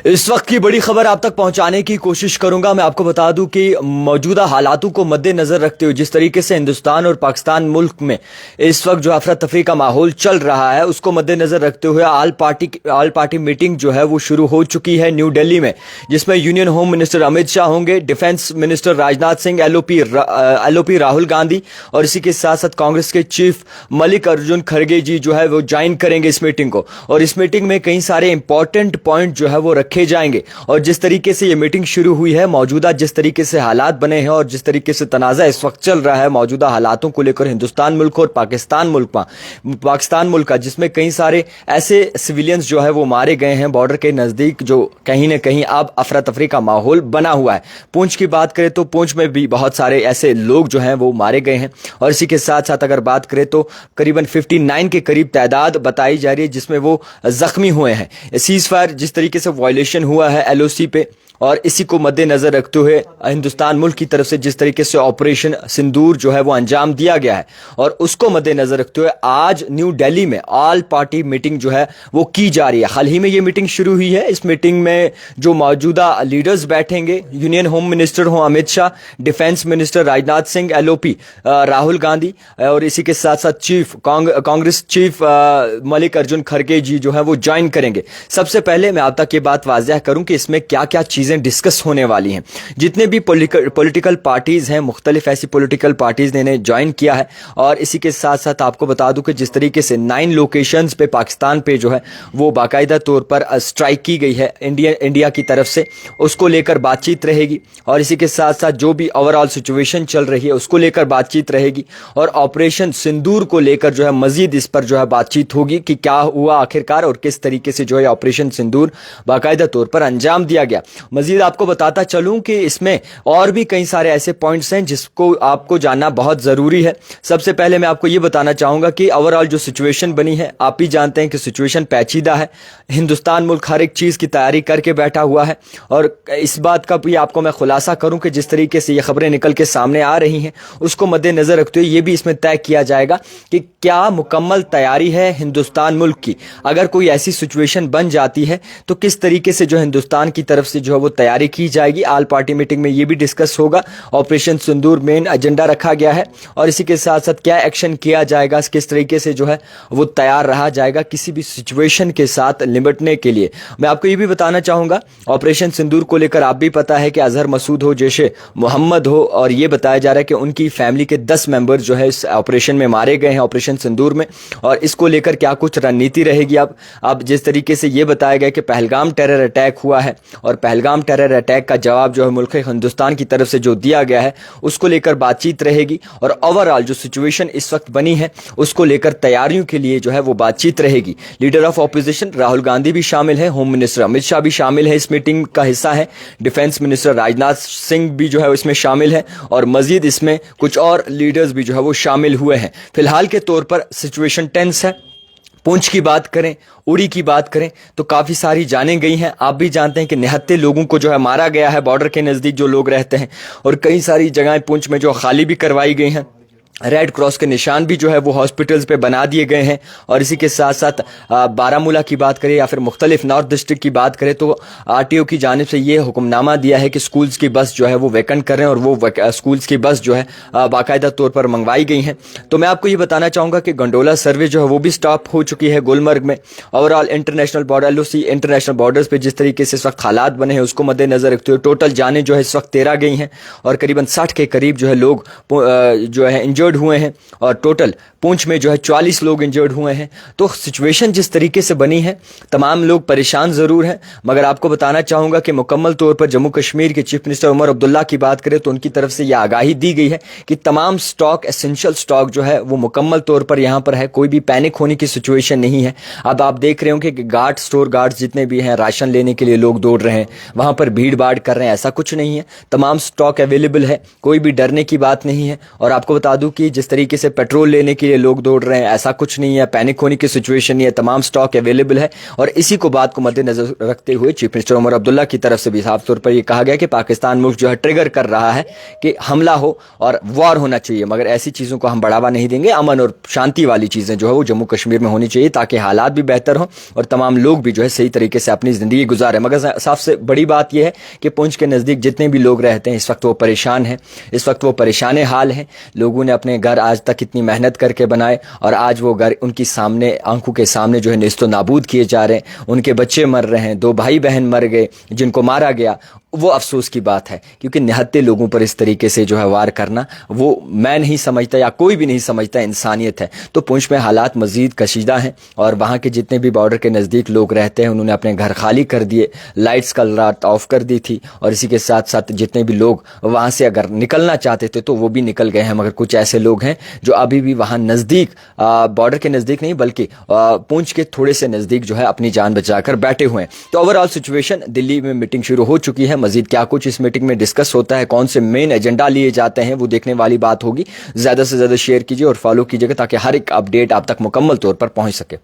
इस वक्त की बड़ी खबर आप तक पहुंचाने की कोशिश करूंगा। मैं आपको बता दूं कि मौजूदा हालातों को मद्देनजर रखते हुए जिस तरीके से हिंदुस्तान और पाकिस्तान मुल्क में इस वक्त जो अफरा तफरी का माहौल चल रहा है, उसको मद्देनजर रखते हुए ऑल पार्टी मीटिंग जो है वो शुरू हो चुकी है न्यू दिल्ली में, जिसमें union home minister Amit Shah होंगे, defence minister Rajnath Singh, LOP Rahul Gandhi और इसी के साथ साथ कांग्रेस के चीफ मल्लिकार्जुन खड़गे जी जो है वो ज्वाइन करेंगे इस मीटिंग को। और इस मीटिंग में कई सारे इंपॉर्टेंट पॉइंट जो है वो रखे जाएंगे। और जिस तरीके से ये मीटिंग शुरू हुई है, मौजूदा जिस तरीके से हालात बने हैं और जिस तरीके से तनाज़ा इस वक्त चल रहा है मौजूदा हालातों को लेकर हिंदुस्तान मुल्क और पाकिस्तान मुल्क का, जिसमें कई सारे ऐसे सिविलियंस जो है वो मारे गए हैं बॉर्डर के नजदीक, जो कहीं ना कहीं अब अफरा तफरी का माहौल बना हुआ है। पुंछ की बात करें तो पुंछ में भी बहुत सारे ऐसे लोग जो हैं वो मारे गए हैं। और इसी के साथ साथ अगर बात करें तो करीबन 59 के करीब तादाद बताई जा रही है जिसमें वो जख्मी हुए हैं। सीज फायर जिस तरीके से वायलेशन हुआ है एलओसी पे, और इसी को मद्देनजर रखते हुए हिंदुस्तान मुल्क की तरफ से जिस तरीके से ऑपरेशन सिंदूर जो है वो अंजाम दिया गया है, और उसको मद्देनजर रखते हुए आज न्यू दिल्ली में ऑल पार्टी मीटिंग जो है वो की जा रही है। हाल ही में ये मीटिंग शुरू हुई है। इस मीटिंग में जो मौजूदा लीडर्स बैठेंगे, यूनियन होम मिनिस्टर हो Amit Shah, defence minister Rajnath Singh, LOP Rahul Gandhi और इसी के साथ साथ कांग्रेस चीफ मल्लिकार्जुन खड़गे जी जो है वो ज्वाइन करेंगे। सबसे पहले मैं आप तक ये बात वाज़ेह करूं कि इसमें क्या क्या चीजें डिस्कस होने वाली हैं। जितने भी पॉलिटिकल पार्टीज हैं, मुख्तलिफ ऐसी पॉलिटिकल पार्टीज ने इन्हें ज्वाइन किया है। और इसी के साथ साथ आपको बता दूं कि जिस तरीके से 9 लोकेशंस पे पाकिस्तान पे जो है वो बाकायदा तौर पर स्ट्राइक की गई है इंडिया की तरफ से, उसको लेकर बातचीत रहेगी। और इसी के साथ साथ जो भी ओवरऑल सिचुएशन चल रही है उसको लेकर बातचीत रहेगी। और ऑपरेशन सिंदूर को लेकर जो है मजीद इस पर जो है बातचीत होगी कि क्या हुआ आखिरकार और किस तरीके से जो है ऑपरेशन सिंदूर बाकायदा तौर पर अंजाम दिया गया। मजीद आपको बताता चलूं कि इसमें और भी कई सारे ऐसे पॉइंट्स हैं जिसको आपको जानना बहुत ज़रूरी है। सबसे पहले मैं आपको ये बताना चाहूँगा कि ओवरऑल जो सिचुएशन बनी है, आप ही जानते हैं कि सिचुएशन पेचीदा है। हिंदुस्तान मुल्क हर एक चीज़ की तैयारी करके बैठा हुआ है। और इस बात का भी आपको मैं खुलासा करूँ कि जिस तरीके से ये खबरें निकल के सामने आ रही हैं उसको मद्देनज़र रखते हुए ये भी इसमें तय किया जाएगा कि क्या मुकम्मल तैयारी है हिंदुस्तान मुल्क की। अगर कोई ऐसी सिचुएशन बन जाती है तो किस तरीके से जो हिंदुस्तान की तरफ से जो है वो तैयारी की जाएगी। ऑल पार्टी मीटिंग में ये भी डिस्कस होगा। ऑपरेशन सिंदूर मेन एजेंडा रखा गया है। और इसी के साथ साथ क्या एक्शन किया जाएगा, किस तरीके से जो है वो तैयार रहा जाएगा किसी भी सिचुएशन के साथ निपटने के लिए। मैं आपको ये भी बताना चाहूँगा, ऑपरेशन सिंदूर को लेकर आप भी पता है कि अजहर मसूद हो, जैशे मोहम्मद हो, और ये बताया जा रहा है कि उनकी फैमिली के 10 मेंबर जो है इस ऑपरेशन में मारे गए हैं, ऑपरेशन सिंदूर में। और इसको लेकर क्या कुछ रणनीति रहेगी। अब जिस तरीके से ये बताया गया कि पहलगाम टेरर अटैक हुआ है और पहलगाम टेरर अटैक का जवाब जो है मुल्क हिंदुस्तान की तरफ से जो दिया गया है उसको लेकर बातचीत रहेगी। और ओवरऑल जो सिचुएशन इस वक्त बनी है उसको लेकर तैयारियों के लिए जो है वो बातचीत रहेगी। Leader of opposition Rahul Gandhi भी शामिल है, होम मिनिस्टर अमित शाह भी शामिल है, इस मीटिंग का हिस्सा है। डिफेंस मिनिस्टर राजनाथ सिंह भी जो है इसमें शामिल है। और मजीद इसमें कुछ और लीडर्स भी जो है वो शामिल हुए हैं। फिलहाल के तौर पर सिचुएशन टेंस है। पुंछ की बात करें, उड़ी की बात करें तो काफ़ी सारी जानें गई हैं। आप भी जानते हैं कि 79 लोगों को जो है मारा गया है बॉर्डर के नज़दीक जो लोग रहते हैं। और कई सारी जगहें पुंछ में जो खाली भी करवाई गई हैं। रेड क्रॉस के निशान भी जो है वो हॉस्पिटल्स पे बना दिए गए हैं। और इसी के साथ साथ बारामूला की बात करें या फिर मुख्तलिफ नॉर्थ डिस्ट्रिक्ट की बात करें तो आरटीओ की जानिब से ये हुक्मनामा दिया है कि स्कूल्स की बस जो है वो वैकेंट करें। और वो स्कूल्स की बस जो है बाकायदा तौर पर मंगवाई गई हैं। तो मैं आपको ये बताना चाहूँगा कि गंडोला सर्विस जो है वो भी स्टॉप हो चुकी है गुलमर्ग में। Overall international border LOC international borders पर जिस तरीके से इस वक्त हालात बने हैं उसको मद्देनजर रखते हुए टोटल जाने जो है इस वक्त 13 गई हैं। और करीबन 60 के करीब जो है लोग जो है इंजर्ड हुए हैं। और टोटल पुंछ में जो है 44 लोग इंजर्ड हुए हैं। तो सिचुएशन जिस तरीके से बनी है तमाम लोग परेशान ज़रूर हैं। मगर आपको बताना चाहूँगा कि मुकम्मल तौर पर जम्मू कश्मीर के चीफ मिनिस्टर उमर अब्दुल्ला की बात करें तो उनकी तरफ से यह आगाही दी गई है कि तमाम स्टॉक एसेंशियल स्टॉक जो है वो मुकम्मल तौर पर यहाँ पर है। कोई भी पैनिक होने की सिचुएशन नहीं है। अब आप देख रहे होंगे कि स्टोर गार्ड्स जितने भी हैं राशन लेने के लिए लोग दौड़ रहे हैं, वहाँ पर भीड़ भाड़ कर रहे हैं, ऐसा कुछ नहीं है। तमाम स्टॉक अवेलेबल है, कोई भी डरने की बात नहीं है। और आपको बता दूँ कि जिस तरीके से पेट्रोल लेने के लिए लोग दौड़ रहे हैं, ऐसा कुछ नहीं है, पैनिक होने की सिचुएशन नहीं है, तमाम स्टॉक अवेलेबल है। और इसी को बात को मद्देनजर रखते हुए चीफ मिनिस्टर उमर अब्दुल्ला की तरफ से भी साफ तौर पर यह कहा गया कि पाकिस्तान मुल्क जो है ट्रिगर कर रहा है कि हमला हो और वॉर होना चाहिए, मगर ऐसी चीज़ों को हम बढ़ावा नहीं देंगे। अमन और शांति वाली चीज़ें जो है वो जम्मू कश्मीर में होनी चाहिए ताकि हालात भी बेहतर हों और तमाम लोग भी जो है सही तरीके से अपनी ज़िंदगी गुजारें। मगर सबसे बड़ी बात यह है कि पुंछ के नज़दीक जितने भी लोग रहते हैं इस वक्त वो परेशान हैं, इस वक्त वो परेशान हाल हैं। लोगों ने अपने घर आज तक इतनी मेहनत करके बनाए और आज वो घर उनकी सामने, आंखों के सामने जो है नेस्तो नाबूद किए जा रहे हैं। उनके बच्चे मर रहे हैं, 2 भाई बहन मर गए, जिनको मारा गया। वो अफसोस की बात है, क्योंकि निहत्ते लोगों पर इस तरीके से जो है वार करना, वो मैं नहीं समझता या कोई भी नहीं समझता इंसानियत है। तो पुंछ में हालात मजीद कशीदा हैं और वहाँ के जितने भी बॉर्डर के नज़दीक लोग रहते हैं उन्होंने अपने घर खाली कर दिए, लाइट्स कल रात ऑफ कर दी थी और इसी के साथ साथ जितने भी लोग वहाँ से अगर निकलना चाहते थे तो वो भी निकल गए हैं। मगर कुछ ऐसे लोग हैं जो अभी भी वहाँ नज़दीक, बॉर्डर के नज़दीक नहीं बल्कि पुंछ के थोड़े से नज़दीक जो है अपनी जान बचाकर बैठे हुए हैं। तो ओवरऑल सिचुएशन, दिल्ली में मीटिंग शुरू हो चुकी है। मजीद क्या कुछ इस मीटिंग में डिस्कस होता है, कौन से मेन एजेंडा लिए जाते हैं, वो देखने वाली बात होगी। ज़्यादा से ज़्यादा शेयर कीजिए और फॉलो कीजिएगा ताकि हर एक अपडेट आप तक मुकम्मल तौर पर पहुंच सके।